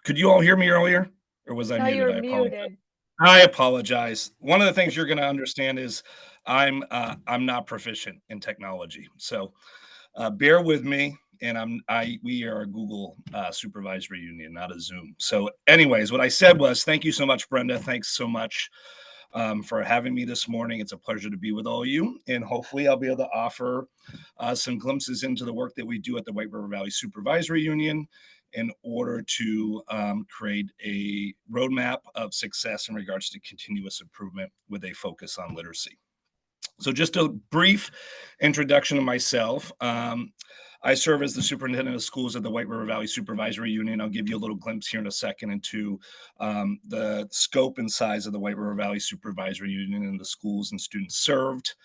Could you all hear me earlier, or was I No, you muted? were I apologize. muted. I apologize. One of the things you're gonna understand is I'm not proficient in technology, so, bear with me, and we are a Google, supervisory union, not a Zoom. So anyways, what I said was, thank you so much, Brenda. Thanks so much, for having me this morning. It's a pleasure to be with all you, and hopefully I'll be able to offer, some glimpses into the work that we do at the White River Valley Supervisory Union in order to create a roadmap of success in regards to continuous improvement with a focus on literacy. So, just a brief introduction of myself. I serve as the superintendent of schools at the White River Valley Supervisory Union. I'll give you a little glimpse here in a second into the scope and size of the White River Valley Supervisory Union and the schools and students served.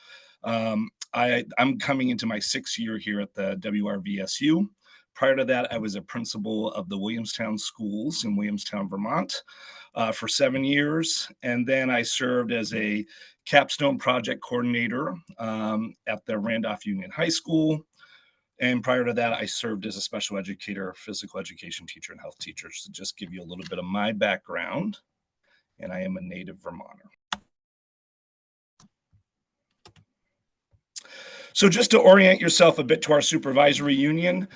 I'm coming into my 6th year here at the WRVSU. Prior to that, I was a principal of the Williamstown schools in Williamstown, Vermont, for 7 years. And then I served as a capstone project coordinator at the Randolph Union High School. And prior to that, I served as a special educator, physical education teacher, and health teacher. So just give you a little bit of my background. And I am a native Vermonter. So just to orient yourself a bit to our supervisory union,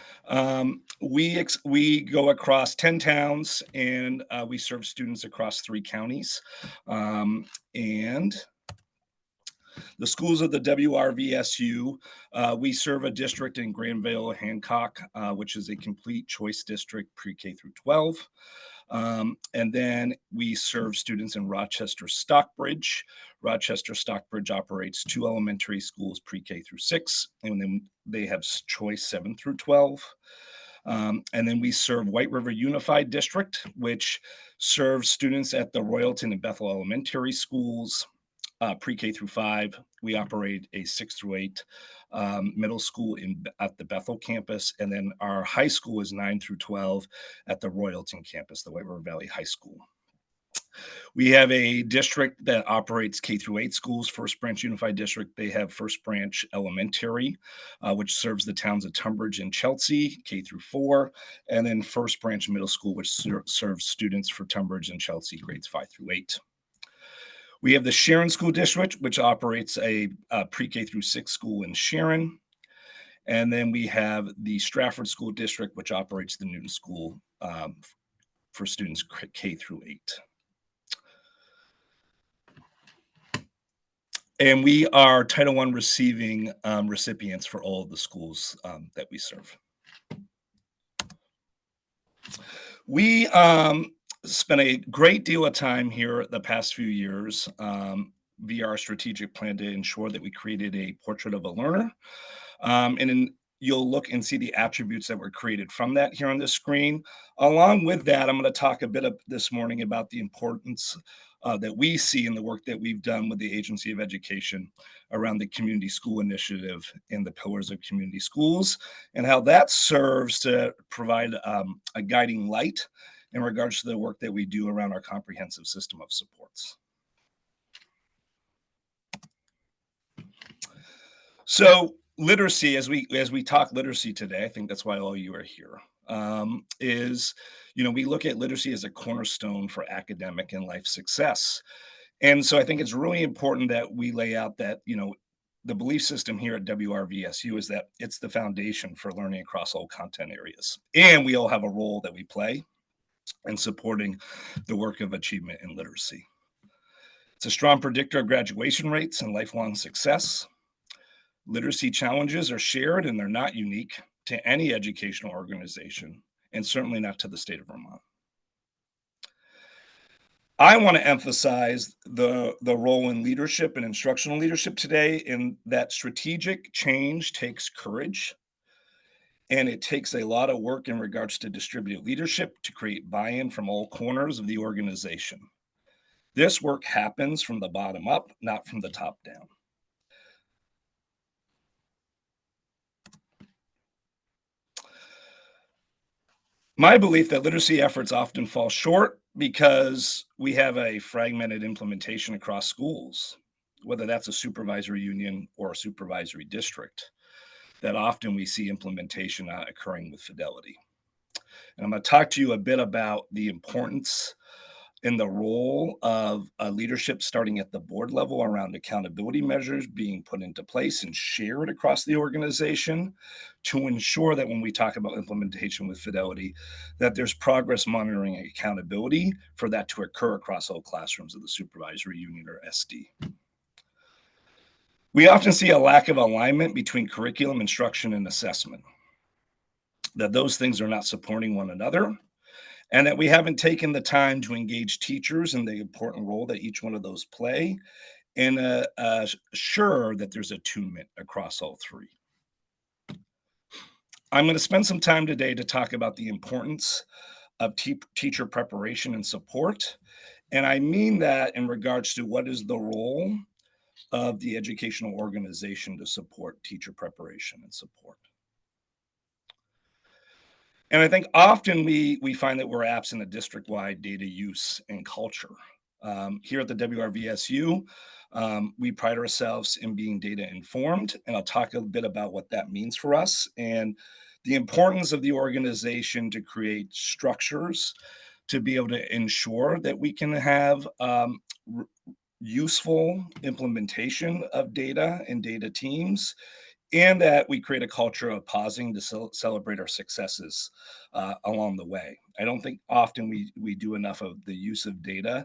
we go across 10 towns and we serve students across 3 counties. And the schools of the WRVSU, we serve a district in Granville, Hancock, which is a complete choice district, pre-K through 12. And then we serve students in Rochester, Stockbridge. Rochester, Stockbridge operates 2 elementary schools, pre-K through 6, and then they have choice 7 through 12. And then we serve White River Unified District, which serves students at the Royalton and Bethel Elementary Schools, pre-K through 5. We operate a 6 through 8 middle school at the Bethel campus, and then our high school is 9 through 12 at the Royalton campus, the White River Valley High School. We have a district that operates K through 8 schools, First Branch Unified District. They have First Branch Elementary, which serves the towns of Tunbridge and Chelsea, K through 4, and then First Branch Middle School, which serves students for Tunbridge and Chelsea, grades 5 through 8. We have the Sharon School District, which operates a pre-K through 6 school in Sharon. And then we have the Stratford School District, which operates the Newton School for students K through 8. And we are Title I receiving recipients for all of the schools that we serve. We spent a great deal of time here the past few years via our strategic plan to ensure that we created a portrait of a learner. You'll look and see the attributes that were created from that here on the screen. Along with that, I'm going to talk a bit this morning about the importance that we see in the work that we've done with the Agency of Education around the Community School Initiative and the Pillars of Community Schools, and how that serves to provide a guiding light in regards to the work that we do around our comprehensive system of supports. So literacy, as we talk literacy today, I think that's why all of you are here, is, we look at literacy as a cornerstone for academic and life success. And so I think it's really important that we lay out that, the belief system here at WRVSU is that it's the foundation for learning across all content areas. And we all have a role that we play in supporting the work of achievement in literacy. It's a strong predictor of graduation rates and lifelong success. Literacy challenges are shared and they're not unique to any educational organization, and certainly not to the state of Vermont. I want to emphasize the role in leadership and instructional leadership today, in that strategic change takes courage, and it takes a lot of work in regards to distributed leadership to create buy-in from all corners of the organization. This work happens from the bottom up, not from the top down. My belief that literacy efforts often fall short because we have a fragmented implementation across schools, whether that's a supervisory union or a supervisory district, that often we see implementation not occurring with fidelity. And I'm going to talk to you a bit about the importance and the role of leadership starting at the board level around accountability measures being put into place and shared across the organization to ensure that when we talk about implementation with fidelity, that there's progress monitoring and accountability for that to occur across all classrooms of the supervisory unit or SD. We often see a lack of alignment between curriculum, instruction, and assessment, that those things are not supporting one another, and that we haven't taken the time to engage teachers in the important role that each one of those play and assure that there's attunement across all three. I'm going to spend some time today to talk about the importance of teacher preparation and support. And I mean that in regards to what is the role of the educational organization to support teacher preparation and support. And I think often we find that we're absent of district-wide data use and culture. Here at the WRVSU, we pride ourselves in being data informed, and I'll talk a bit about what that means for us and the importance of the organization to create structures to be able to ensure that we can have useful implementation of data and data teams, and that we create a culture of pausing to celebrate our successes along the way. I don't think often we do enough of the use of data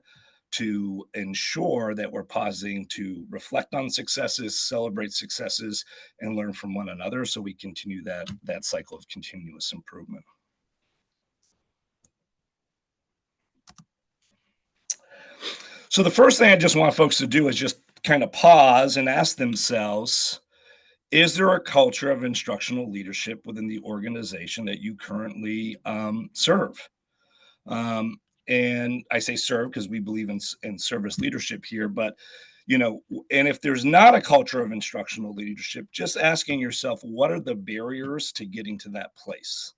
to ensure that we're pausing to reflect on successes, celebrate successes, and learn from one another so we continue that cycle of continuous improvement. So the first thing I just want folks to do is just kind of pause and ask themselves, is there a culture of instructional leadership within the organization that you currently serve? And I say serve because we believe in service leadership here, but and if there's not a culture of instructional leadership, just asking yourself, what are the barriers to getting to that place?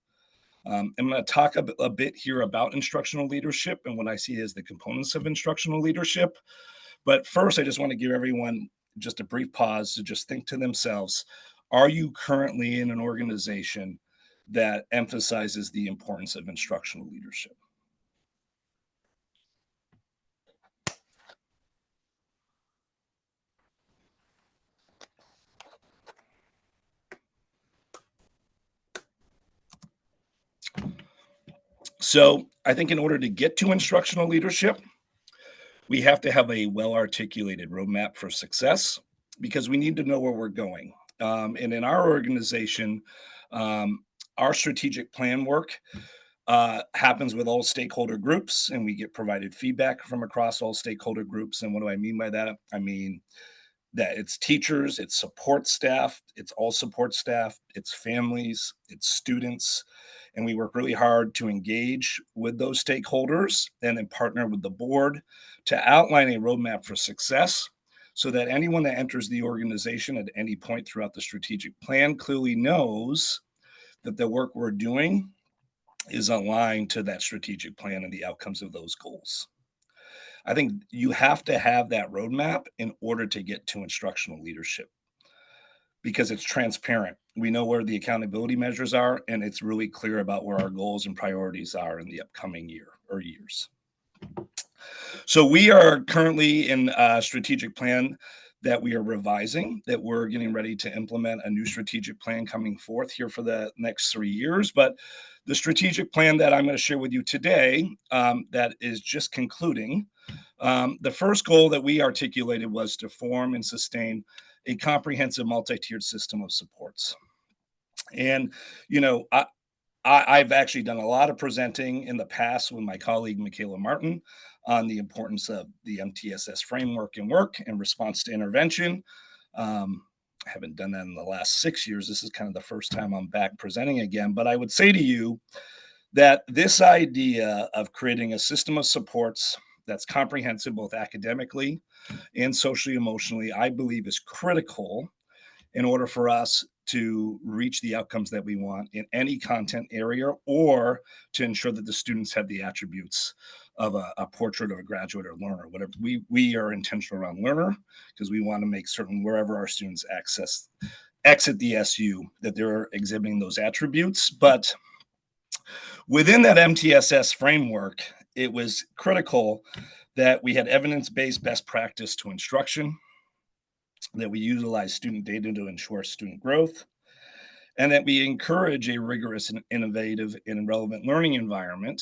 I'm going to talk a bit here about instructional leadership and what I see as the components of instructional leadership. But first, I just want to give everyone just a brief pause to just think to themselves, are you currently in an organization that emphasizes the importance of instructional leadership? So I think in order to get to instructional leadership, we have to have a well-articulated roadmap for success because we need to know where we're going. And in our organization, our strategic plan work happens with all stakeholder groups, and we get provided feedback from across all stakeholder groups. And what do I mean by that? I mean that it's teachers, it's support staff, it's all support staff, it's families, it's students. And we work really hard to engage with those stakeholders and then partner with the board to outline a roadmap for success so that anyone that enters the organization at any point throughout the strategic plan clearly knows that the work we're doing is aligned to that strategic plan and the outcomes of those goals. I think you have to have that roadmap in order to get to instructional leadership because it's transparent. We know where the accountability measures are, and it's really clear about where our goals and priorities are in the upcoming year or years. So we are currently in a strategic plan that we are revising, that we're getting ready to implement a new strategic plan coming forth here for the next 3 years. But the strategic plan that I'm going to share with you today that is just concluding, the first goal that we articulated was to form and sustain a comprehensive multi-tiered system of supports. And, I've actually done a lot of presenting in the past with my colleague, Michaela Martin, on the importance of the MTSS framework and work and response to intervention. I haven't done that in the last 6 years. This is kind of the first time I'm back presenting again. But I would say to you that this idea of creating a system of supports that's comprehensive both academically and socially emotionally, I believe is critical in order for us to reach the outcomes that we want in any content area or to ensure that the students have the attributes of a portrait of a graduate or learner, whatever. We are intentional around learner because we want to make certain wherever our students exit the SU that they're exhibiting those attributes. But Within that MTSS framework, it was critical that we had evidence-based best practice to instruction, that we utilize student data to ensure student growth, and that we encourage a rigorous and innovative and relevant learning environment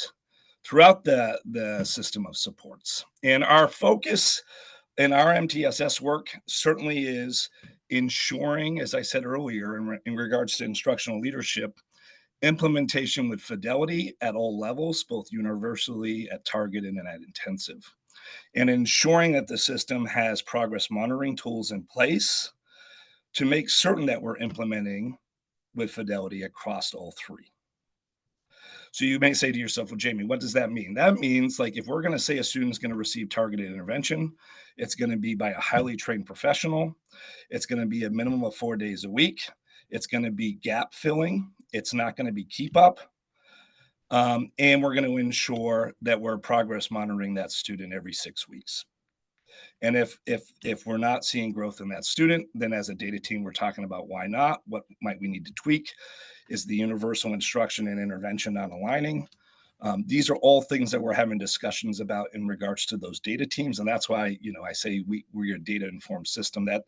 throughout the system of supports. And our focus in our MTSS work certainly is ensuring, as I said earlier, in regards to instructional leadership, implementation with fidelity at all levels, both universally, at target, and at intensive, and ensuring that the system has progress monitoring tools in place to make certain that we're implementing with fidelity across all three. So you may say to yourself, well, Jamie, what does that mean? That means, like, if we're going to say a student's going to receive targeted intervention, it's going to be by a highly trained professional. It's going to be a minimum of 4 days a week. It's going to be gap filling. It's not going to be keep up. And we're going to ensure that we're progress monitoring that student every 6 weeks. And if we're not seeing growth in that student, then as a data team, we're talking about why not, what might we need to tweak. Is the universal instruction and intervention not aligning? These are all things that we're having discussions about in regards to those data teams. And that's why, I say we're a data informed system. That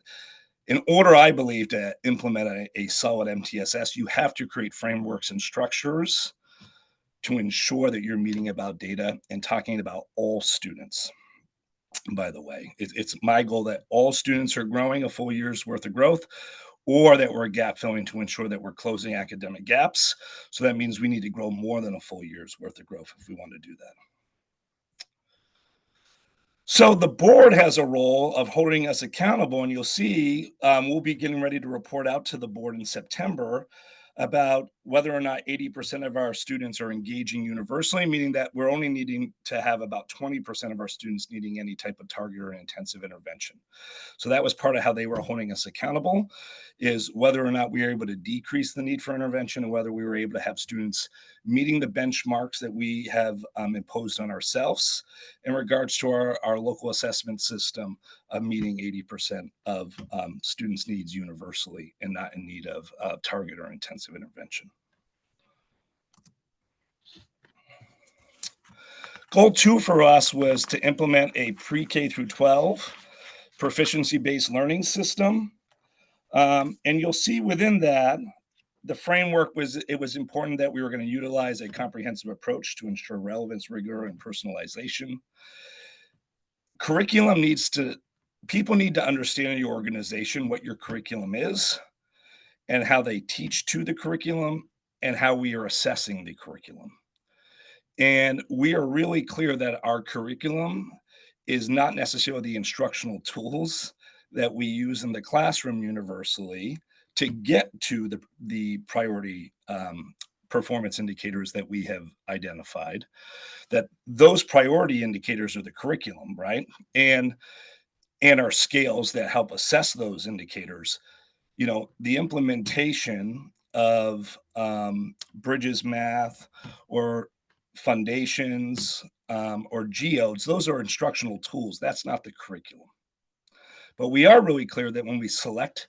in order, I believe, to implement a solid MTSS, you have to create frameworks and structures to ensure that you're meeting about data and talking about all students. By the way, it's my goal that all students are growing a full year's worth of growth, or that we're gap filling to ensure that we're closing academic gaps. So that means we need to grow more than a full year's worth of growth if we want to do that. So the board has a role of holding us accountable, and you'll see we'll be getting ready to report out to the board in September about whether or not 80% of our students are engaging universally, meaning that we're only needing to have about 20% of our students needing any type of target or intensive intervention. So that was part of how they were holding us accountable, is whether or not we were able to decrease the need for intervention, and whether we were able to have students meeting the benchmarks that we have imposed on ourselves in regards to our local assessment system of meeting 80% of students' needs universally and not in need of target or intensive intervention. Goal 2 for us was to implement a pre-K through 12 proficiency-based learning system. And you'll see within that, the framework was important that we were going to utilize a comprehensive approach to ensure relevance, rigor, and personalization. People need to understand in your organization what your curriculum is and how they teach to the curriculum and how we are assessing the curriculum. And we are really clear that our curriculum is not necessarily the instructional tools that we use in the classroom universally to get to the priority performance indicators that we have identified. That those priority indicators are the curriculum, right? And our scales that help assess those indicators. The implementation of Bridges Math or Foundations or geodes, those are instructional tools. That's not the curriculum. But we are really clear that when we select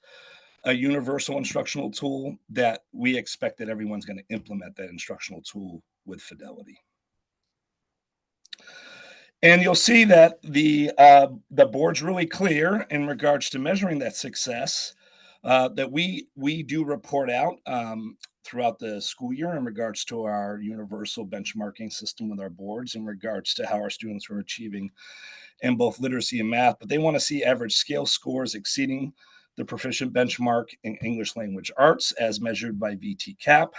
a universal instructional tool, that we expect that everyone's going to implement that instructional tool with fidelity. And you'll see that the board's really clear in regards to measuring that success, that we do report out throughout the school year in regards to our universal benchmarking system with our boards in regards to how our students are achieving in both literacy and math. But they want to see average scale scores exceeding the proficient benchmark in English language arts as measured by VT-CAP.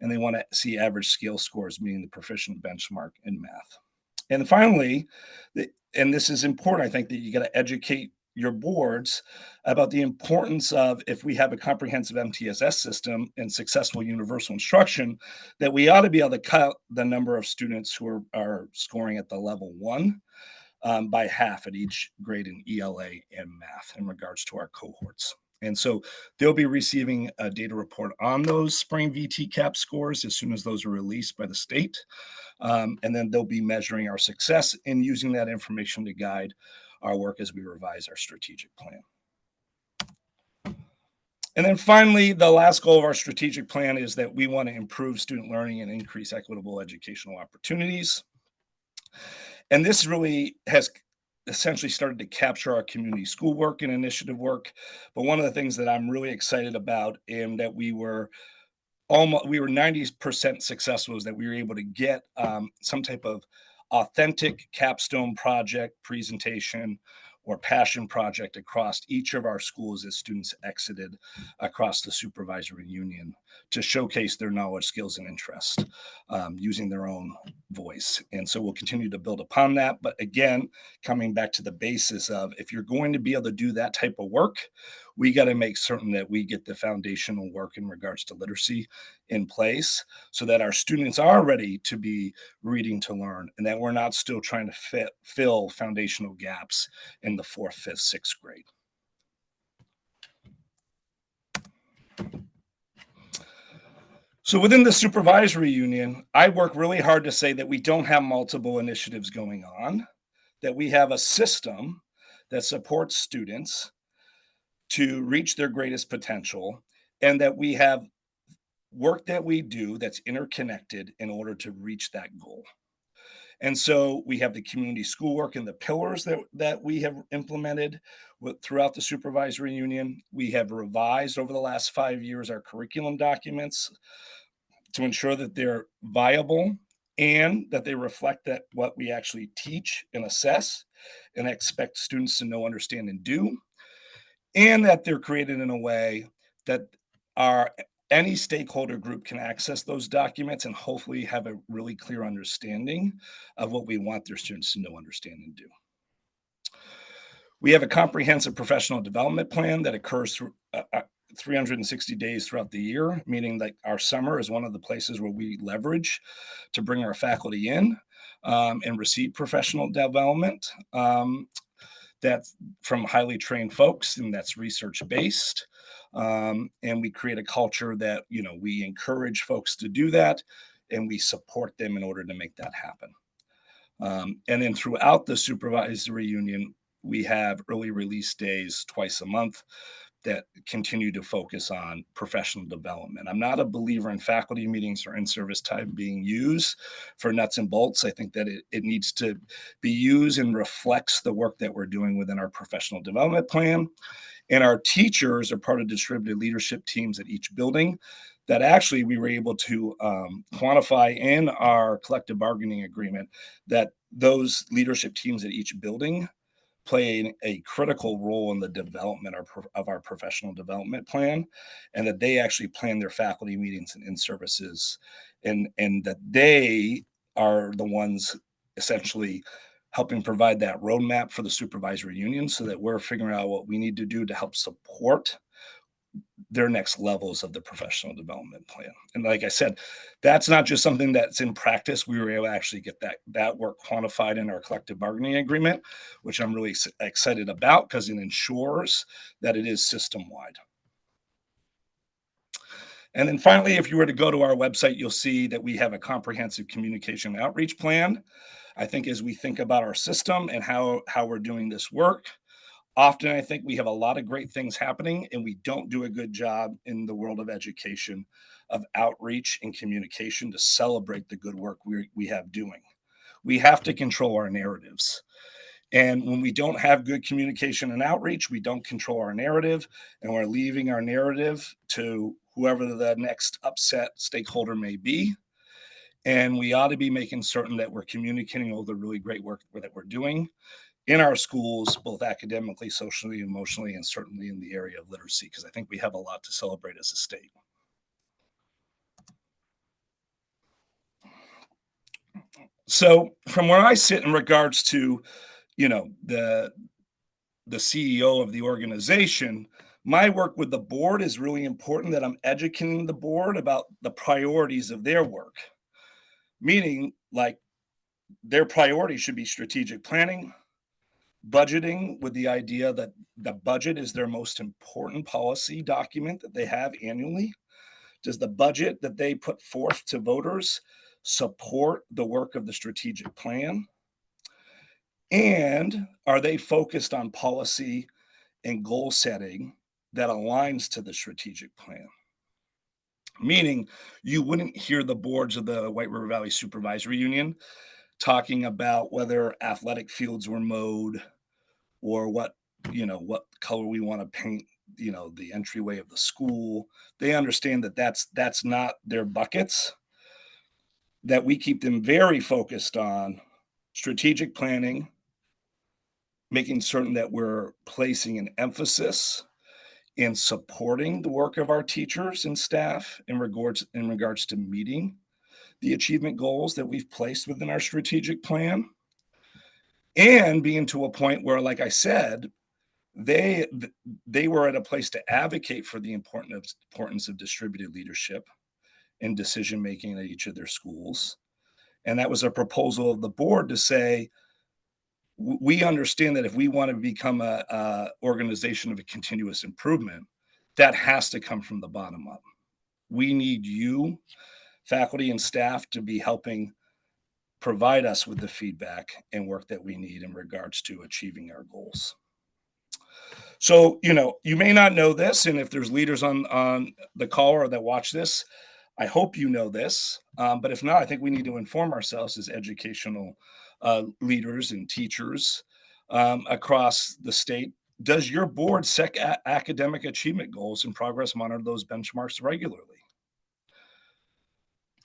And they want to see average scale scores meeting the proficient benchmark in math. And finally, and this is important, I think, that you got to educate your boards about the importance of, if we have a comprehensive MTSS system and successful universal instruction, that we ought to be able to cut the number of students who are scoring at the level 1 by half at each grade in ELA and math in regards to our cohorts. And so they'll be receiving a data report on those spring VT-CAP scores as soon as those are released by the state. And then they'll be measuring our success and using that information to guide our work as we revise our strategic plan. And then finally, the last goal of our strategic plan is that we want to improve student learning and increase equitable educational opportunities. And this really has essentially started to capture our community schoolwork and initiative work. But one of the things that I'm really excited about and that we were 90% successful is that we were able to get some type of authentic capstone project presentation or passion project across each of our schools as students exited across the supervisory union to showcase their knowledge, skills, and interest using their own voice. And so we'll continue to build upon that. But again, coming back to the basis of if you're going to be able to do that type of work, we got to make certain that we get the foundational work in regards to literacy in place so that our students are ready to be reading to learn and that we're not still trying to fill foundational gaps in the fourth, fifth, sixth grade. So within the supervisory union, I work really hard to say that we don't have multiple initiatives going on, that we have a system that supports students to reach their greatest potential, and that we have work that we do that's interconnected in order to reach that goal. And so we have the community schoolwork and the pillars that we have implemented throughout the supervisory union. We have revised over the last 5 years our curriculum documents to ensure that they're viable and that they reflect that what we actually teach and assess and expect students to know, understand, and do, and that they're created in a way that our any stakeholder group can access those documents and hopefully have a really clear understanding of what we want their students to know, understand, and do. We have a comprehensive professional development plan that occurs through 360 days throughout the year, meaning that our summer is one of the places where we leverage to bring our faculty in and receive professional development. That's from highly trained folks and that's research based. And we create a culture that, we encourage folks to do that and we support them in order to make that happen. And then throughout the supervisory union, we have early release days twice a month that continue to focus on professional development. I'm not a believer in faculty meetings or in-service time being used for nuts and bolts. I think that it needs to be used and reflects the work that we're doing within our professional development plan. And our teachers are part of distributed leadership teams at each building that actually we were able to quantify in our collective bargaining agreement that those leadership teams at each building play a critical role in the development of our professional development plan, and that they actually plan their faculty meetings and in services, and that they are the ones essentially helping provide that roadmap for the supervisory union so that we're figuring out what we need to do to help support their next levels of the professional development plan. And like I said, that's not just something that's in practice. We were able to actually get that work quantified in our collective bargaining agreement, which I'm really excited about because it ensures that it is system wide. And then finally, if you were to go to our website, you'll see that we have a comprehensive communication outreach plan. I think as we think about our system and how we're doing this work, often I think we have a lot of great things happening and we don't do a good job in the world of education of outreach and communication to celebrate the good work we have doing. We have to control our narratives. And when we don't have good communication and outreach, we don't control our narrative and we're leaving our narrative to whoever the next upset stakeholder may be. And we ought to be making certain that we're communicating all the really great work that we're doing in our schools, both academically, socially, emotionally, and certainly in the area of literacy, because I think we have a lot to celebrate as a state. So from where I sit in regards to, the CEO of the organization, my work with the board is really important that I'm educating the board about the priorities of their work, meaning like their priorities should be strategic planning, budgeting with the idea that the budget is their most important policy document that they have annually. Does the budget that they put forth to voters support the work of the strategic plan? And are they focused on policy and goal setting that aligns to the strategic plan. Meaning, you wouldn't hear the boards of the White River Valley Supervisory Union talking about whether athletic fields were mowed or what color we want to paint, the entryway of the school. They understand that that's not their buckets, that we keep them very focused on strategic planning, making certain that we're placing an emphasis in supporting the work of our teachers and staff in regards to meeting the achievement goals that we've placed within our strategic plan, and being to a point where, like I said, they they were at a place to advocate for the importance of distributed leadership and decision making at each of their schools. And that was a proposal of the board to say, we understand that if we want to become a organization of a continuous improvement, that has to come from the bottom up. We need you, faculty and staff, to be helping provide us with the feedback and work that we need in regards to achieving our goals. So, you may not know this, and if there's leaders on the call or that watch this, I hope you know this. But if not, I think we need to inform ourselves as educational leaders and teachers across the state. Does your board set academic achievement goals and progress monitor those benchmarks regularly?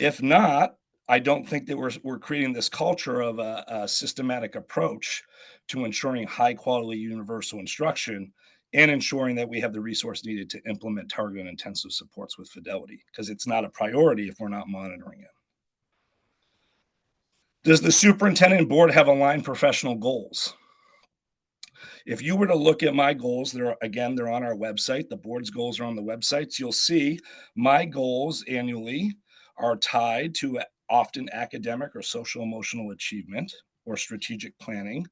If not, I don't think that we're creating this culture of a systematic approach to ensuring high quality universal instruction and ensuring that we have the resource needed to implement targeted and intensive supports with fidelity, because it's not a priority if we're not monitoring it. Does the superintendent and board have aligned professional goals? If you were to look at my goals, they're on our website. The board's goals are on the websites. You'll see my goals annually are tied to often academic or social emotional achievement or strategic planning.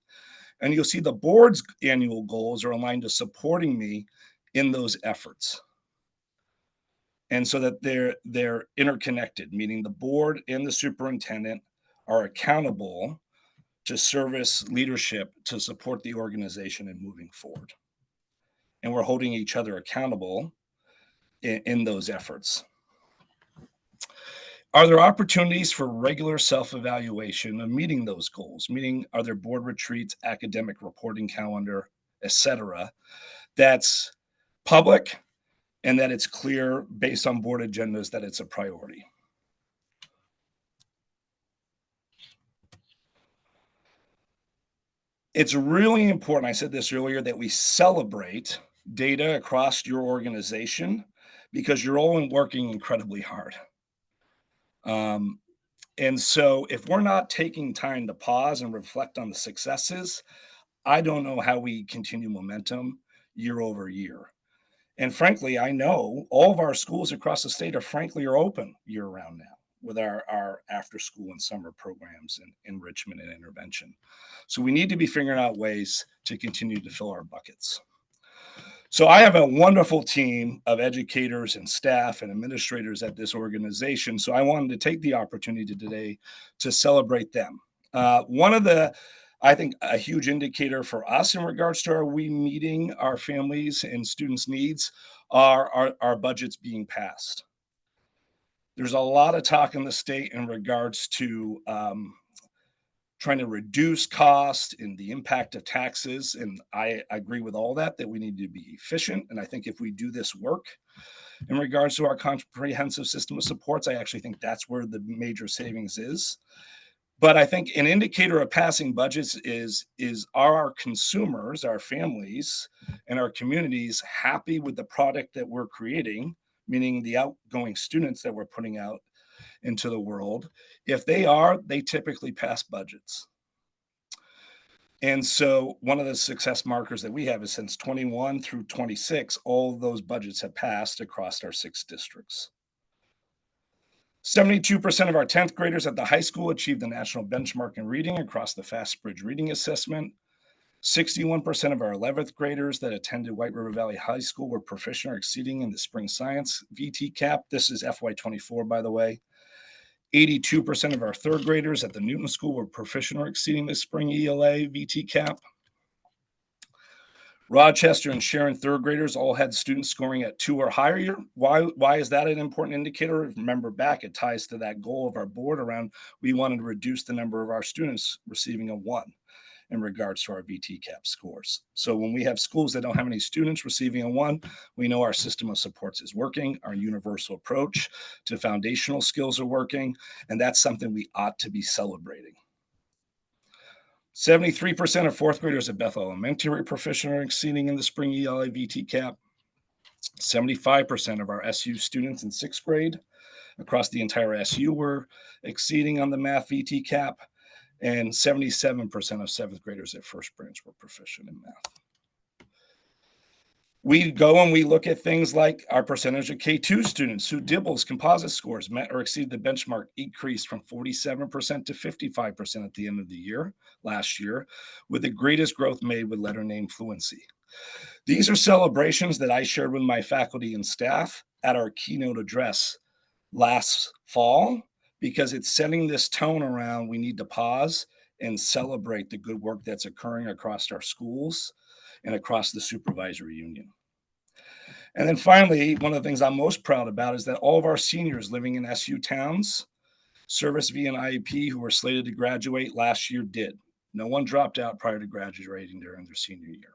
And you'll see the board's annual goals are aligned to supporting me in those efforts. And so that they're interconnected, meaning the board and the superintendent are accountable to service leadership to support the organization in moving forward. And we're holding each other accountable in those efforts. Are there opportunities for regular self-evaluation of meeting those goals? Meaning, are there board retreats, academic reporting calendar, etc., that's public and that it's clear based on board agendas that it's a priority? It's really important, I said this earlier, that we celebrate data across your organization because you're all working incredibly hard. Um, and so if we're not taking time to pause and reflect on the successes, I don't know how we continue momentum year over year. And frankly, I know all of our schools across the state are open year round now with our after school and summer programs and enrichment and intervention. So we need to be figuring out ways to continue to fill our buckets. So I have a wonderful team of educators and staff and administrators at this organization. So I wanted to take the opportunity today to celebrate them. One of the, I think, a huge indicator for us in regards to are we meeting our families and students' needs are our budgets being passed. There's a lot of talk in the state in regards to trying to reduce cost and the impact of taxes. And I agree with all that we need to be efficient. And I think if we do this work in regards to our comprehensive system of supports, I actually think that's where the major savings is. But I think an indicator of passing budgets is are our consumers, our families, and our communities happy with the product that we're creating, meaning the outgoing students that we're putting out into the world. If they are, they typically pass budgets. And so one of the success markers that we have is since 21 through 26, all of those budgets have passed across our 6 districts. 72% of our 10th graders at the high school achieved the national benchmark in reading across the FastBridge reading assessment. 61% of our 11th graders that attended White River Valley High School were proficient or exceeding in the spring science VT cap. This is FY24, by the way. 82% of our 3rd graders at the Newton School were proficient or exceeding the spring ELA VT cap. Rochester and Sharon third graders all had students scoring at 2 or higher. Why is that an important indicator? Remember back, it ties to that goal of our board around we wanted to reduce the number of our students receiving a 1 in regards to our VT-CAP scores. So when we have schools that don't have any students receiving a 1, we know our system of supports is working, our universal approach to foundational skills are working, and that's something we ought to be celebrating. 73% of fourth graders at Bethel Elementary are proficient or exceeding in the spring ELA VT-CAP. 75% of our SU students in sixth grade across the entire SU were exceeding on the math VT-CAP, and 77% of seventh graders at First Branch were proficient in math. We go and we look at things like our percentage of K2 students who DIBELS composite scores met or exceeded the benchmark increased from 47% to 55% at the end of the year, last year, with the greatest growth made with letter name fluency. These are celebrations that I shared with my faculty and staff at our keynote address last fall, because it's setting this tone around we need to pause and celebrate the good work that's occurring across our schools and across the supervisory union. And then finally, one of the things I'm most proud about is that all of our seniors living in SU towns, service via an IEP, who were slated to graduate last year did. No one dropped out prior to graduating during their senior year.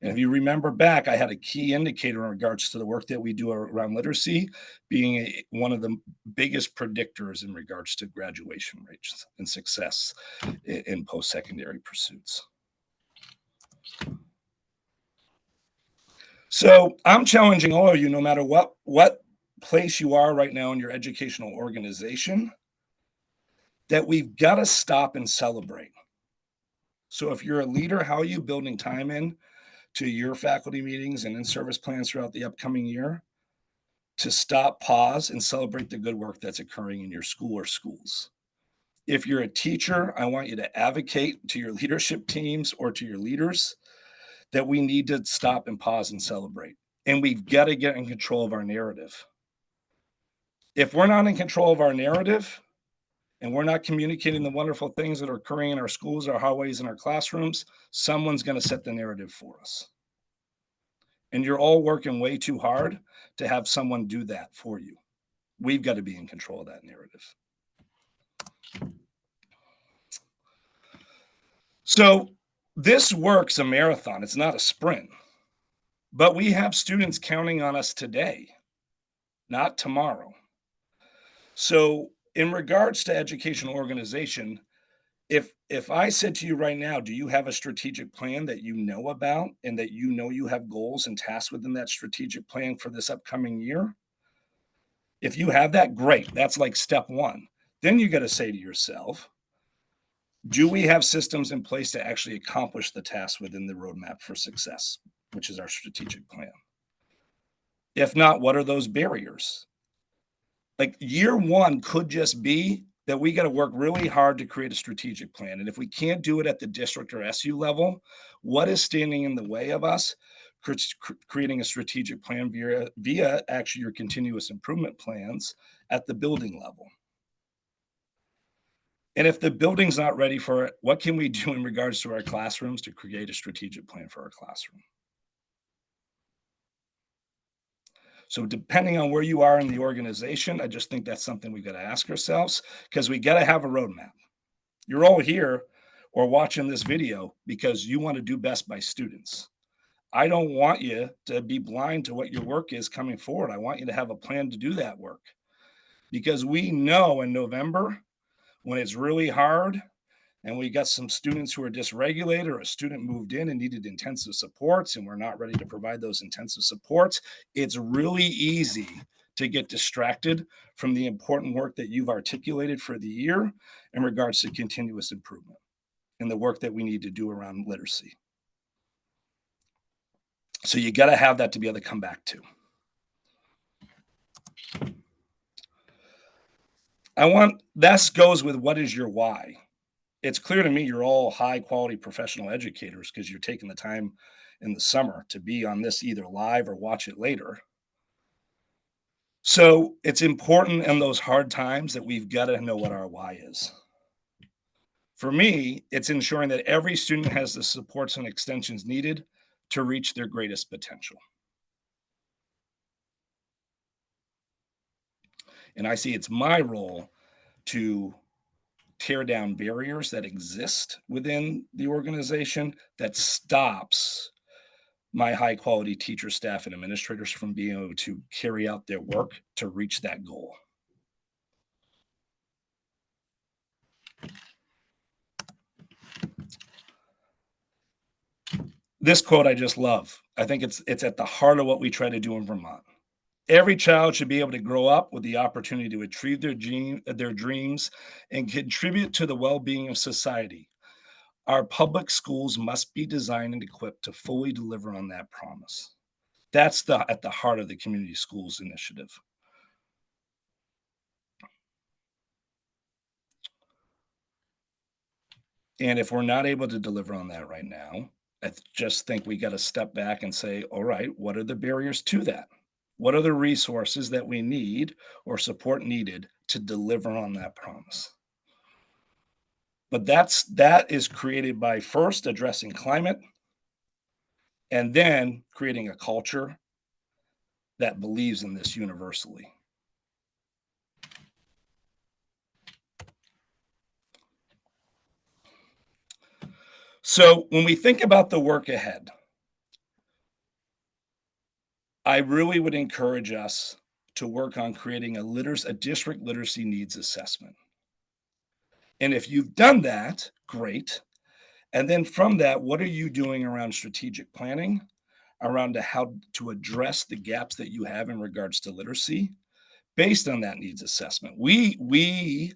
And if you remember back, I had a key indicator in regards to the work that we do around literacy being one of the biggest predictors in regards to graduation rates and success in post-secondary pursuits. So I'm challenging all of you, no matter what place you are right now in your educational organization, that we've got to stop and celebrate. So if you're a leader, how are you building time in to your faculty meetings and in-service plans throughout the upcoming year to stop, pause, and celebrate the good work that's occurring in your school or schools? If you're a teacher, I want you to advocate to your leadership teams or to your leaders that we need to stop and pause and celebrate. And we've got to get in control of our narrative. If we're not in control of our narrative and we're not communicating the wonderful things that are occurring in our schools, our hallways, and our classrooms, someone's going to set the narrative for us. And you're all working way too hard to have someone do that for you. We've got to be in control of that narrative. So this work's a marathon. It's not a sprint. But we have students counting on us today, not tomorrow. So in regards to educational organization, if I said to you right now, do you have a strategic plan that you know about and that you know you have goals and tasks within that strategic plan for this upcoming year? If you have that, great. That's like step one. Then you got to say to yourself, do we have systems in place to actually accomplish the tasks within the roadmap for success, which is our strategic plan? If not, what are those barriers? Like year one could just be that we got to work really hard to create a strategic plan. And if we can't do it at the district or SU level, what is standing in the way of us creating a strategic plan via actually your continuous improvement plans at the building level? And if the building's not ready for it, what can we do in regards to our classrooms to create a strategic plan for our classroom? So depending on where you are in the organization, I just think that's something we got to ask ourselves, because we got to have a roadmap. You're all here or watching this video because you want to do best by students. I don't want you to be blind to what your work is coming forward. I want you to have a plan to do that work, because we know in November when it's really hard and we got some students who are dysregulated, or a student moved in and needed intensive supports and we're not ready to provide those intensive supports, it's really easy to get distracted from the important work that you've articulated for the year in regards to continuous improvement and the work that we need to do around literacy. So you got to have that to be able to come back to. This goes with what is your why? It's clear to me you're all high quality professional educators because you're taking the time in the summer to be on this either live or watch it later. So it's important in those hard times that we've got to know what our why is. For me, it's ensuring that every student has the supports and extensions needed to reach their greatest potential. And I see it's my role to tear down barriers that exist within the organization that stops my high quality teacher, staff, and administrators from being able to carry out their work to reach that goal. This quote I just love. I think it's at the heart of what we try to do in Vermont. Every child should be able to grow up with the opportunity to achieve their dreams and contribute to the well-being of society. Our public schools must be designed and equipped to fully deliver on that promise. That's at the heart of the community schools initiative. And if we're not able to deliver on that right now, just think we got to step back and say, all right, what are the barriers to that? What are the resources that we need or support needed to deliver on that promise? But that is created by first addressing climate and then creating a culture that believes in this universally. So when we think about the work ahead, I really would encourage us to work on creating a district literacy needs assessment. And if you've done that, great. And then from that, what are you doing around strategic planning, around how to address the gaps that you have in regards to literacy based on that needs assessment? We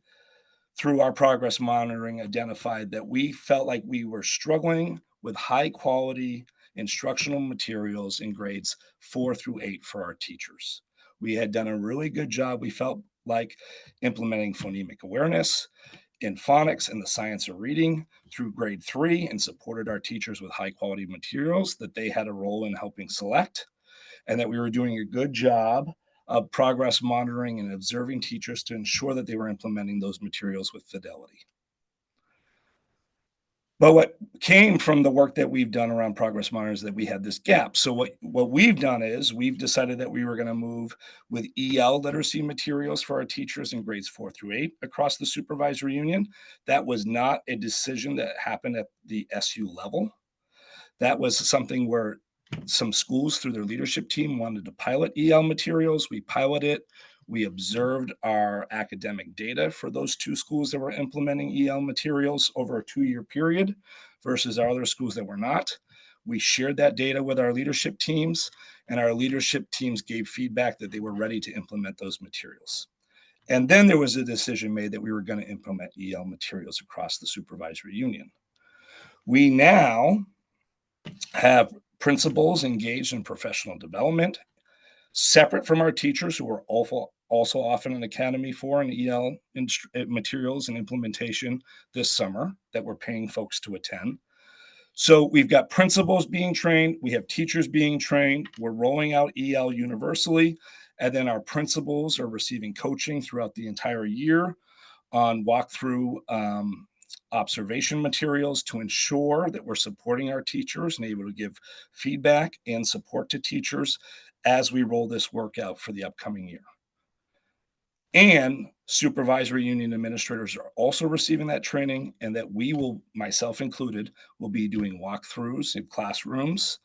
through our progress monitoring identified that we felt like we were struggling with high quality instructional materials in grades 4 through 8 for our teachers. We had done a really good job, we felt like, implementing phonemic awareness in phonics and the science of reading through grade 3 and supported our teachers with high quality materials that they had a role in helping select, and that we were doing a good job of progress monitoring and observing teachers to ensure that they were implementing those materials with fidelity. But what came from the work that we've done around progress monitors is that we had this gap. So what we've done is we've decided that we were going to move with EL literacy materials for our teachers in grades 4 through 8 across the supervisory union. That was not a decision that happened at the SU level. That was something where some schools through their leadership team wanted to pilot EL materials. We piloted, we observed our academic data for those 2 schools that were implementing EL materials over a 2-year period versus our other schools that were not. We shared that data with our leadership teams, and our leadership teams gave feedback that they were ready to implement those materials. And then there was a decision made that we were going to implement EL materials across the supervisory union. We now have principals engaged in professional development, separate from our teachers who are also often an Academy for and EL materials and implementation this summer that we're paying folks to attend. So we've got principals being trained, we have teachers being trained, we're rolling out EL universally, and then our principals are receiving coaching throughout the entire year on walkthrough observation materials to ensure that we're supporting our teachers and able to give feedback and support to teachers as we roll this work out for the upcoming year. And supervisory union administrators are also receiving that training, and that we will, myself included, will be doing walkthroughs in classrooms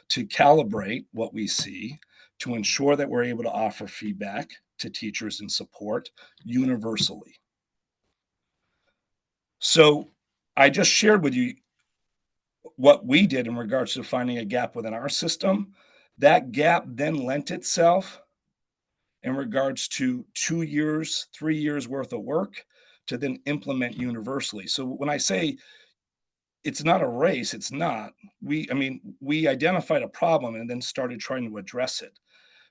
to calibrate what we see to ensure that we're able to offer feedback to teachers and support universally. So I just shared with you what we did in regards to finding a gap within our system. That gap then lent itself in regards to 2 years, 3 years worth of work to then implement universally. So when I say it's not a race, it's not. We identified a problem and then started trying to address it.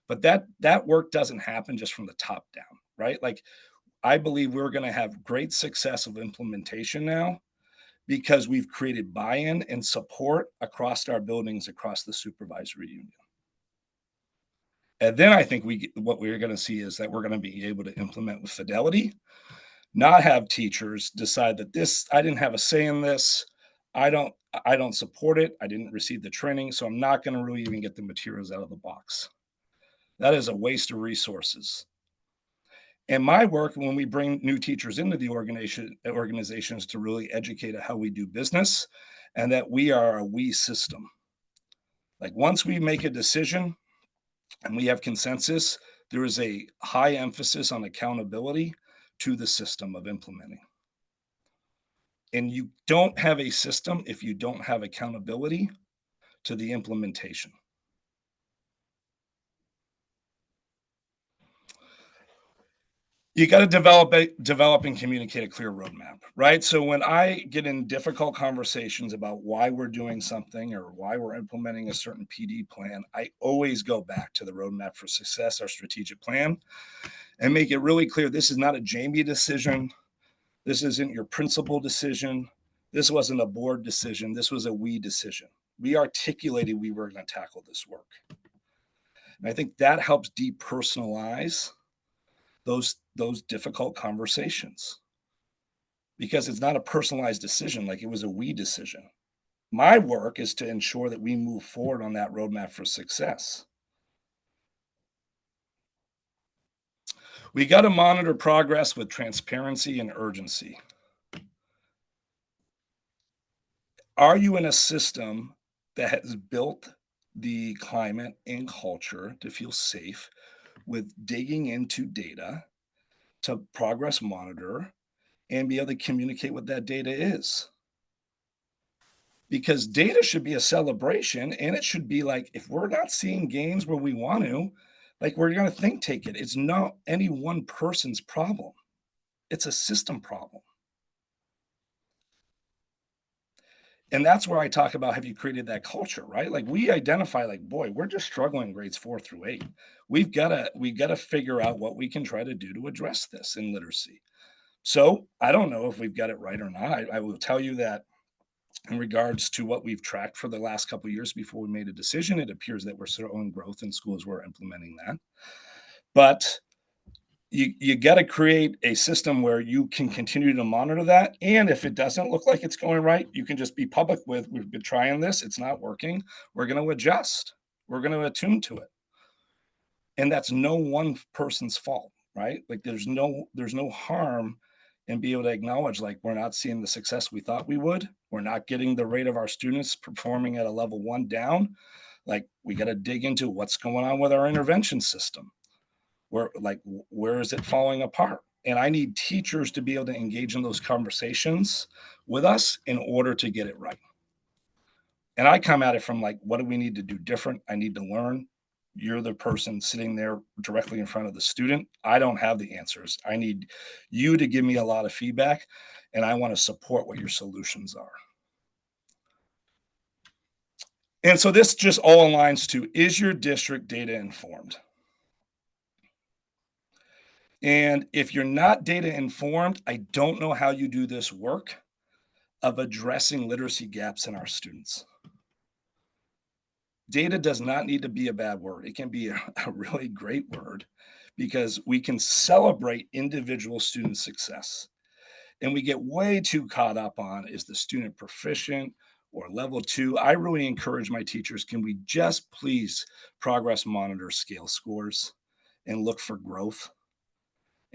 But that work doesn't happen just from the top down, right? Like, I believe we're going to have great success of implementation now because we've created buy-in and support across our buildings, across the supervisory union. And then I think what we're going to see is that we're going to be able to implement with fidelity not have teachers decide that this I didn't have a say in this. I don't I don't support it. I didn't receive the training, so I'm not going to really even get the materials out of the box. That is a waste of resources. And my work when we bring new teachers into the organizations to really educate how we do business and that we are a we system. Like once we make a decision and we have consensus, there is a high emphasis on accountability to the system of implementing. And you don't have a system if you don't have accountability to the implementation. You got to develop and communicate a clear roadmap, right? So when I get in difficult conversations about why we're doing something or why we're implementing a certain PD plan, I always go back to the roadmap for success, our strategic plan, and make it really clear this is not a Jamie decision. This isn't your principal decision. This wasn't a board decision. This was a we decision. We articulated we were going to tackle this work. And I think that helps depersonalize those difficult conversations because it's not a personalized decision like it was a we decision. My work is to ensure that we move forward on that roadmap for success. We got to monitor progress with transparency and urgency. Are you in a system that has built the climate and culture to feel safe with digging into data to progress monitor and be able to communicate what that data is? Because data should be a celebration and it should be like if we're not seeing gains where we want to, like we're going to think take it. It's not any one person's problem. It's a system problem. And that's where I talk about have you created that culture, right? Like we identify like boy, we're just struggling grades 4 through 8. We got to figure out what we can try to do to address this in literacy. So, I don't know if we've got it right or not. I will tell you that in regards to what we've tracked for the last couple of years before we made a decision, it appears that we're showing growth in schools where we're implementing that. But you got to create a system where you can continue to monitor that. And if it doesn't look like it's going right, you can just be public with, we've been trying this, it's not working. We're going to adjust, we're going to attune to it. And that's no one person's fault, right? Like there's no harm and be able to acknowledge like we're not seeing the success we thought we would. We're not getting the rate of our students performing at a level 1 down. Like we got to dig into what's going on with our intervention system. Where is it falling apart? And I need teachers to be able to engage in those conversations with us in order to get it right. And I come at it from like, what do we need to do different? I need to learn. You're the person sitting there directly in front of the student. I don't have the answers. I need you to give me a lot of feedback, and I want to support what your solutions are. And so this just all aligns to is your district data informed? And if you're not data informed, I don't know how you do this work of addressing literacy gaps in our students. Data does not need to be a bad word. It can be a really great word because we can celebrate individual student success. And we get way too caught up on is the student proficient or level 2. I really encourage my teachers, can we just please progress monitor scale scores and look for growth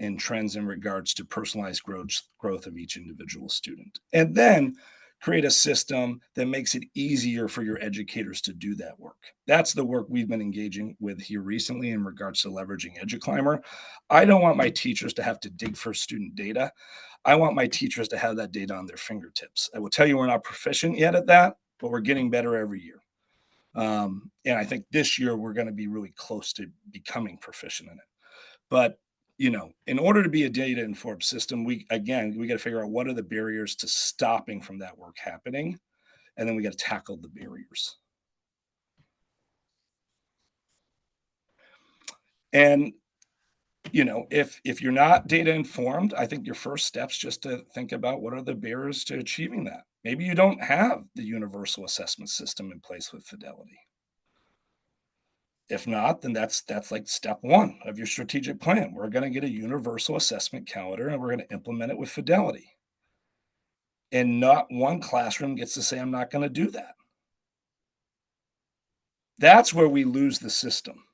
and trends in regards to personalized growth of each individual student. And then create a system that makes it easier for your educators to do that work. That's the work we've been engaging with here recently in regards to leveraging EduClimber. I don't want my teachers to have to dig for student data. I want my teachers to have that data on their fingertips. I will tell you we're not proficient yet at that, but we're getting better every year. And I think this year we're going to be really close to becoming proficient in it. But in order to be a data informed system, we got to figure out what are the barriers to stopping from that work happening. And then we got to tackle the barriers. And, if you're not data informed, I think your first steps just to think about what are the barriers to achieving that. Maybe you don't have the universal assessment system in place with Fidelity. If not, then that's like step one of your strategic plan. We're going to get a universal assessment calendar and we're going to implement it with fidelity. And not one classroom gets to say, I'm not going to do that. That's where we lose the system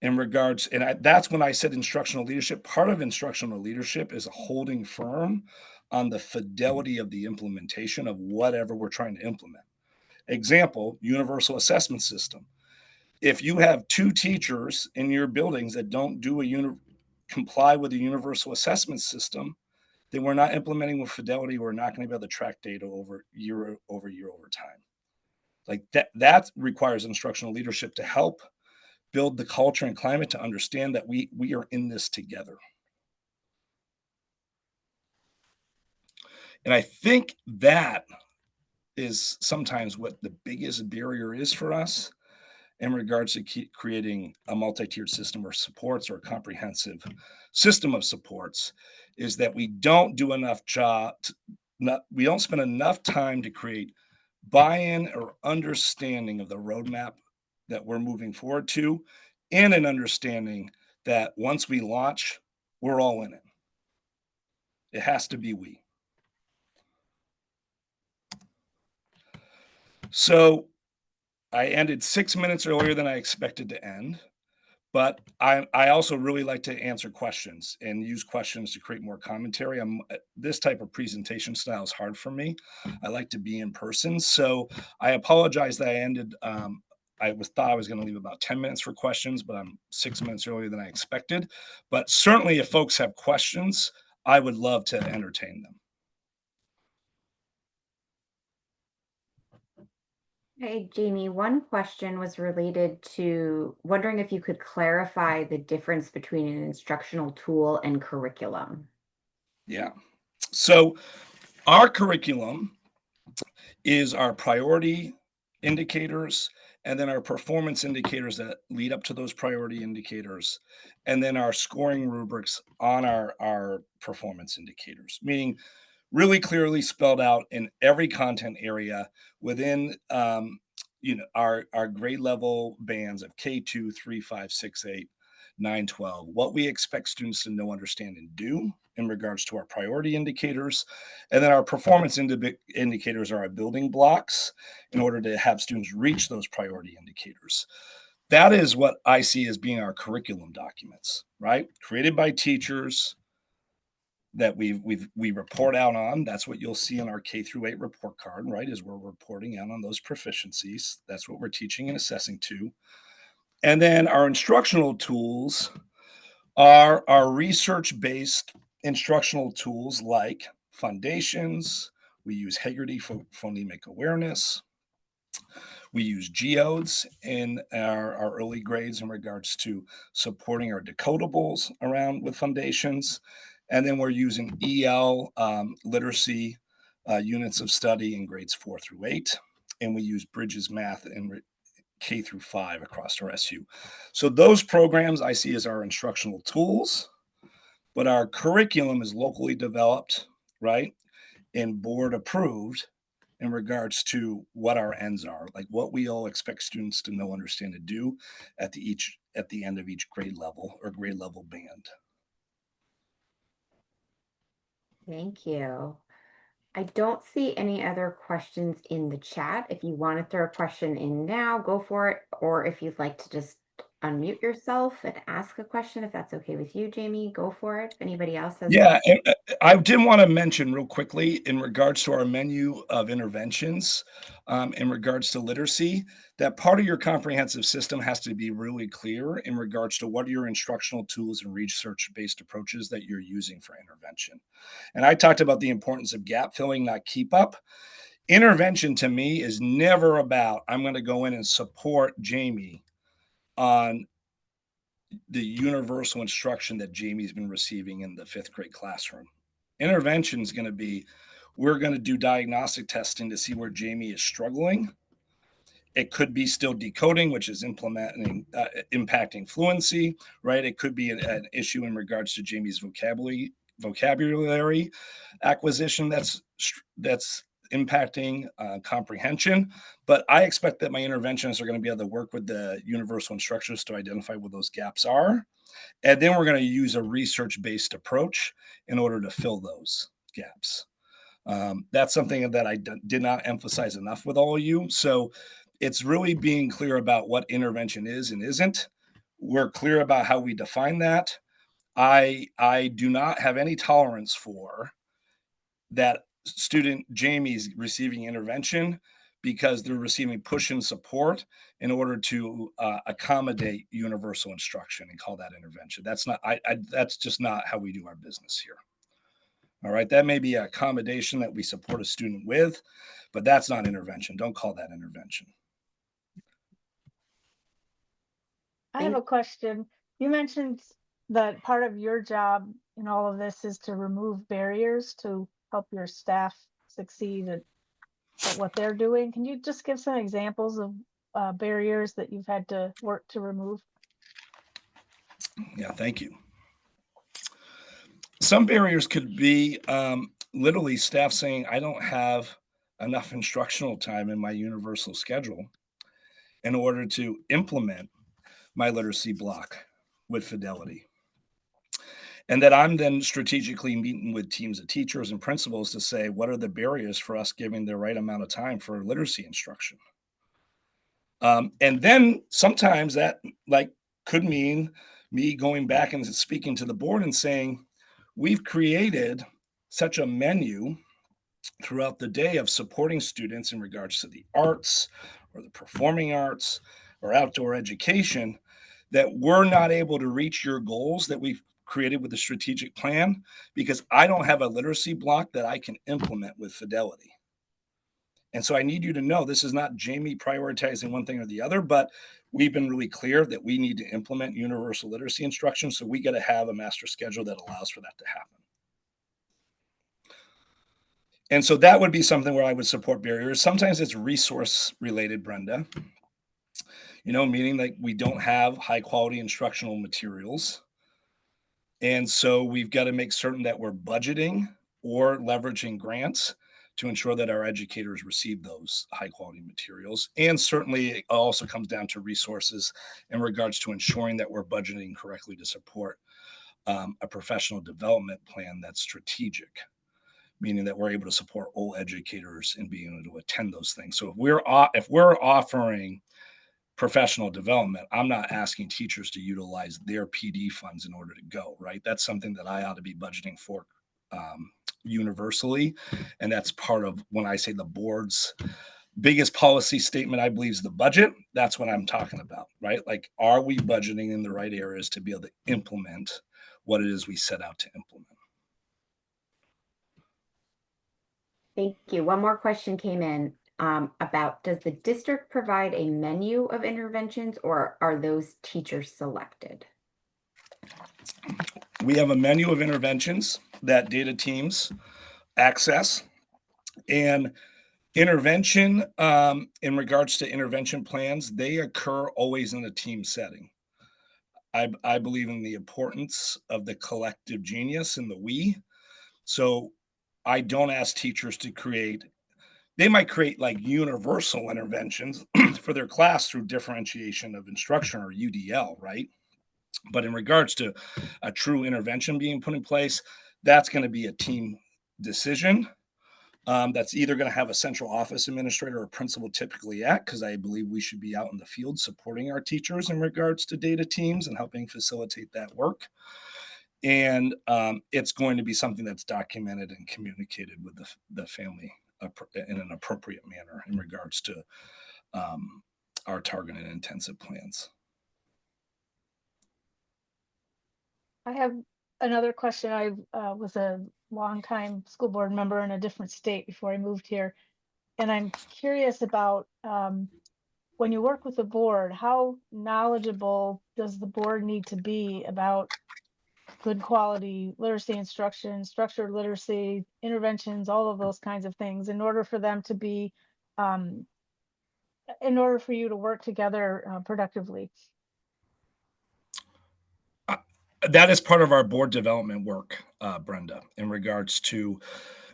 in regards. And that's when I said instructional leadership. Part of instructional leadership is holding firm on the fidelity of the implementation of whatever we're trying to implement. Example, universal assessment system. If you have two teachers in your buildings that don't comply with the universal assessment system, then we're not implementing with fidelity. We're not going to be able to track data over year over time. Like that requires instructional leadership to help build the culture and climate to understand that we are in this together. And I think that is sometimes what the biggest barrier is for us in regards to creating a multi-tiered system or supports or a comprehensive system of supports, is that we don't do enough we don't spend enough time to create buy-in or understanding of the roadmap that we're moving forward to, and an understanding that once we launch, we're all in it. It has to be we. So I ended 6 minutes earlier than I expected to end, but I also really like to answer questions and use questions to create more commentary. This type of presentation style is hard for me. I like to be in person, so I apologize that I ended. Thought I was going to leave about 10 minutes for questions, but I'm 6 minutes earlier than I expected. But certainly, if folks have questions, I would love to entertain them. Hey, Jamie, one question was related to wondering if you could clarify the difference between an instructional tool and curriculum. Yeah. So our curriculum is our priority indicators, and then our performance indicators that lead up to those priority indicators, and then our scoring rubrics on our performance indicators, meaning really clearly spelled out in every content area within our grade level bands of K2, 3, 5, 6, 8, 9, 12, what we expect students to know, understand, and do in regards to our priority indicators. And then our performance indicators are our building blocks in order to have students reach those priority indicators. That is what I see as being our curriculum documents, right? Created by teachers, that we report out on. That's what you'll see in our K-8 report card, right? Is we're reporting out on those proficiencies. That's what we're teaching and assessing to. And then our instructional tools are our research-based instructional tools like foundations. We use Heggerty for phonemic awareness. We use geodes in our early grades in regards to supporting our decodables around with foundations. And then we're using EL literacy units of study in grades 4 through 8. And we use Bridges Math in K through 5 across our SU. So those programs I see as our instructional tools, but our curriculum is locally developed, right? And board approved in regards to what our ends are, like what we all expect students to know, understand, and do at the end of each grade level or grade level band. Thank you. I don't see any other questions in the chat. If you want to throw a question in now, go for it. Or if you'd like to just unmute yourself and ask a question, if that's okay with you, Jamie, go for it. If anybody else has. Yeah, and I did want to mention real quickly in regards to our menu of interventions, in regards to literacy, that part of your comprehensive system has to be really clear in regards to what are your instructional tools and research-based approaches that you're using for intervention. And I talked about the importance of gap filling, not keep up. Intervention to me is never about, I'm going to go in and support Jamie on the universal instruction that Jamie's been receiving in the 5th grade classroom. Intervention is going to be, we're going to do diagnostic testing to see where Jamie is struggling. It could be still decoding, which is impacting fluency, right? It could be an issue in regards to Jamie's vocabulary acquisition that's impacting comprehension. But I expect that my interventionists are going to be able to work with the universal instructors to identify what those gaps are. And then we're going to use a research-based approach in order to fill those gaps. That's something that I did not emphasize enough with all of you. So it's really being clear about what intervention is and isn't. We're clear about how we define that. I do not have any tolerance for that student Jamie's receiving intervention because they're receiving push and support in order to accommodate universal instruction and call that intervention. That's not that's just not how we do our business here. All right, that may be an accommodation that we support a student with, but that's not intervention. Don't call that intervention. I have a question. You mentioned that part of your job in all of this is to remove barriers to help your staff succeed at what they're doing. Can you just give some examples of barriers that you've had to work to remove? Yeah, thank you. Some barriers could be literally staff saying, I don't have enough instructional time in my universal schedule in order to implement my literacy block with fidelity. And that I'm then strategically meeting with teams of teachers and principals to say, what are the barriers for us giving the right amount of time for literacy instruction? And then sometimes that could mean me going back and speaking to the board and saying, we've created such a menu throughout the day of supporting students in regards to the arts or the performing arts or outdoor education that we're not able to reach your goals that we've created with the strategic plan because I don't have a literacy block that I can implement with fidelity. And so I need you to know this is not Jamie prioritizing one thing or the other, but we've been really clear that we need to implement universal literacy instruction. So we got to have a master schedule that allows for that to happen. And so that would be something where I would support barriers. Sometimes it's resource related, Brenda, meaning like we don't have high quality instructional materials. And so we've got to make certain that we're budgeting or leveraging grants to ensure that our educators receive those high quality materials. And certainly it also comes down to resources in regards to ensuring that we're budgeting correctly to support a professional development plan that's strategic, meaning that we're able to support all educators in being able to attend those things. So if we're offering professional development, I'm not asking teachers to utilize their PD funds in order to go, right? That's something that I ought to be budgeting for universally. And that's part of when I say the board's biggest policy statement, I believe, is the budget. That's what I'm talking about, right? Like, are we budgeting in the right areas to be able to implement what it is we set out to implement? Thank you. One more question came in about, does the district provide a menu of interventions or are those teachers selected? We have a menu of interventions that data teams access, and intervention in regards to intervention plans, they occur always in a team setting. I believe in the importance of the collective genius and the we. So I don't ask teachers to create, they might create like universal interventions for their class through differentiation of instruction or UDL, right? But in regards to a true intervention being put in place, that's going to be a team decision. That's either going to have a central office administrator or principal typically at, because I believe we should be out in the field supporting our teachers in regards to data teams and helping facilitate that work. And it's going to be something that's documented and communicated with the family in an appropriate manner in regards to our targeted intensive plans. I have another question. I was a longtime school board member in a different state before I moved here. And I'm curious about when you work with the board, how knowledgeable does the board need to be about good quality literacy instruction, structured literacy, interventions, all of those kinds of things in order for them to be, in order for you to work together productively? That is part of our board development work, Brenda, in regards to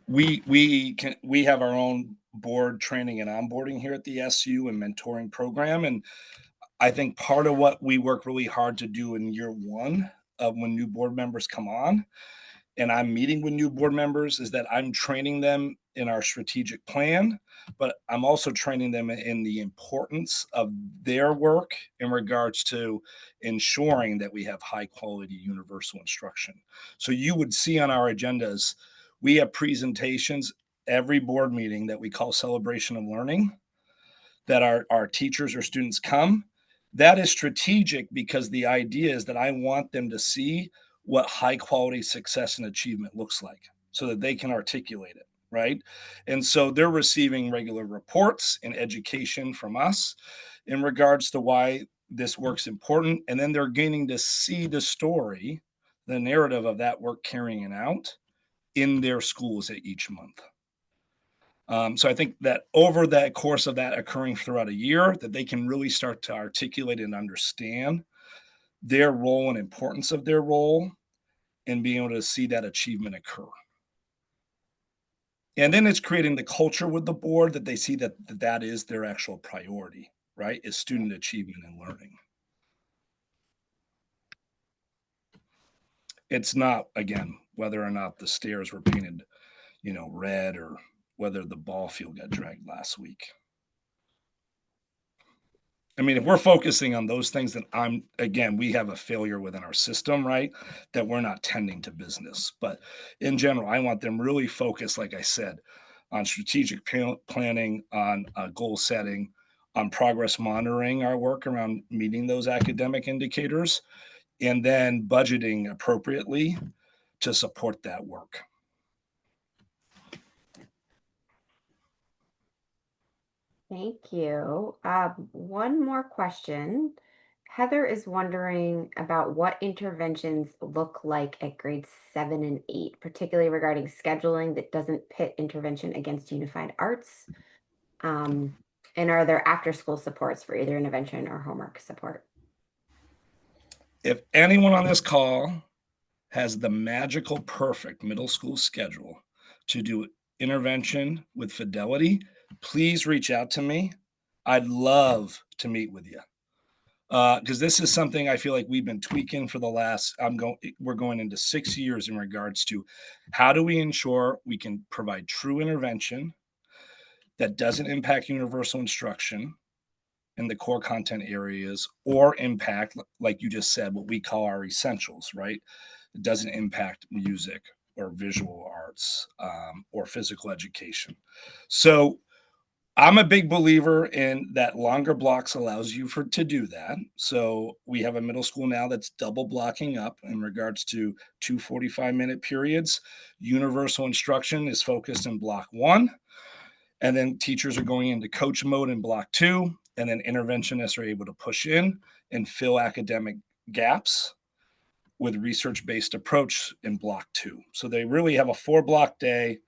we have our own board training and onboarding here at the SU and mentoring program. And I think part of what we work really hard to do in year one of when new board members come on, and I'm meeting with new board members, is that I'm training them in our strategic plan, but I'm also training them in the importance of their work in regards to ensuring that we have high quality universal instruction. So you would see on our agendas, we have presentations every board meeting that we call Celebration of Learning, that our teachers or students come. That is strategic because the idea is that I want them to see what high quality success and achievement looks like so that they can articulate it, right? And so they're receiving regular reports and education from us in regards to why this work's important. And then they're gaining to see the story, the narrative of that work carrying it out in their schools at each month. So I think that over that course of that occurring throughout a year, that they can really start to articulate and understand their role and importance of their role and being able to see that achievement occur. And then it's creating the culture with the board that they see that is their actual priority, right? Is student achievement and learning. It's not, again, whether or not the stairs were painted, red, or whether the ball field got dragged last week. I mean, if we're focusing on those things, then we have a failure within our system, right? That we're not tending to business. But in general, I want them really focused, like I said, on strategic planning, on goal setting, on progress monitoring our work around meeting those academic indicators, and then budgeting appropriately to support that work. Thank you. One more question. Heather is wondering about what interventions look like at grades 7 and 8, particularly regarding scheduling that doesn't pit intervention against unified arts. And are there after school supports for either intervention or homework support? If anyone on this call has the magical, perfect middle school schedule to do intervention with fidelity, please reach out to me. I'd love to meet with you. Because this is something I feel like we've been tweaking for the last, we're going into 6 years in regards to how do we ensure we can provide true intervention that doesn't impact universal instruction in the core content areas or impact, like you just said, what we call our essentials, right? It doesn't impact music or visual arts or physical education. So I'm a big believer in that longer blocks allows you to do that. So we have a middle school now that's double blocking up in regards to 2 45-minute periods. Universal instruction is focused in block 1, and then teachers are going into coach mode in block 2, and then interventionists are able to push in and fill academic gaps with research-based approach in block 2. So they really have a 4-block day.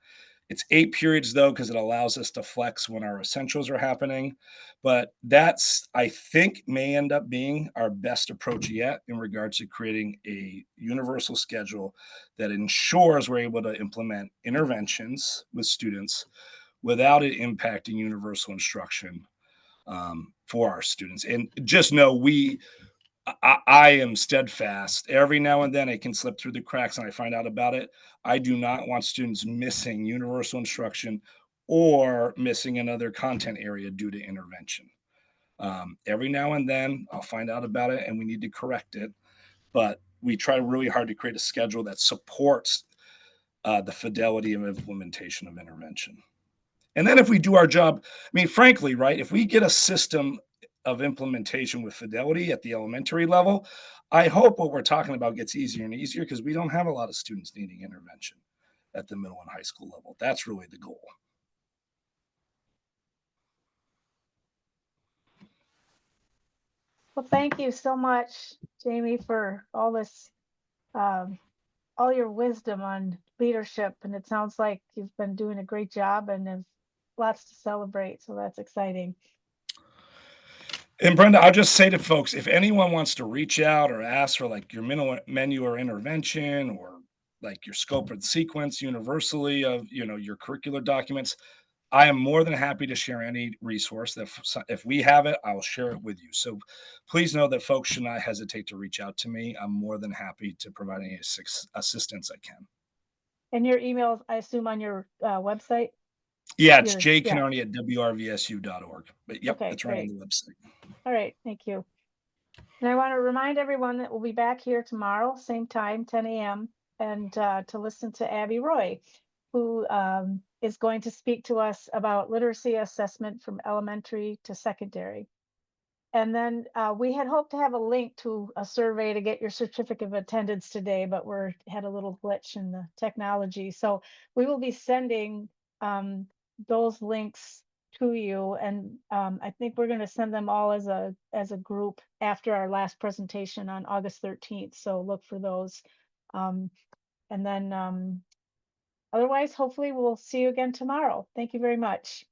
It's 8 periods though, because it allows us to flex when our essentials are happening. But that's, I think, may end up being our best approach yet in regards to creating a universal schedule that ensures we're able to implement interventions with students without it impacting universal instruction for our students. And just know I am steadfast. Every now and then it can slip through the cracks and I find out about it. I do not want students missing universal instruction or missing another content area due to intervention. Every now and then I'll find out about it and we need to correct it. But we try really hard to create a schedule that supports the fidelity of implementation of intervention. And then if we do our job, I mean, frankly, right, if we get a system of implementation with fidelity at the elementary level, I hope what we're talking about gets easier and easier because we don't have a lot of students needing intervention at the middle and high school level. That's really the goal. Well, thank you so much, Jamie, for all this, all your wisdom on leadership. And it sounds like you've been doing a great job and have lots to celebrate. So that's exciting. And Brenda, I'll just say to folks, if anyone wants to reach out or ask for like your menu or intervention or like your scope and sequence universally of, your curricular documents, I am more than happy to share any resource that if we have it, I will share it with you. So please know that folks should not hesitate to reach out to me. I'm more than happy to provide any assistance I can. And your emails, I assume, on your website? Yeah, it's Yeah. jcanarney@wrvsu.org. But yep, Okay, it's right on great. the website. All right, thank you. And I want to remind everyone that we'll be back here tomorrow, same time, 10 a.m., and to listen to Abby Roy, who is going to speak to us about literacy assessment from elementary to secondary. And then we had hoped to have a link to a survey to get your certificate of attendance today, but had a little glitch in the technology. So we will be sending those links to you, and I think we're going to send them all as a group after our last presentation on August 13th. So look for those. And then otherwise, hopefully we'll see you again tomorrow. Thank you very much.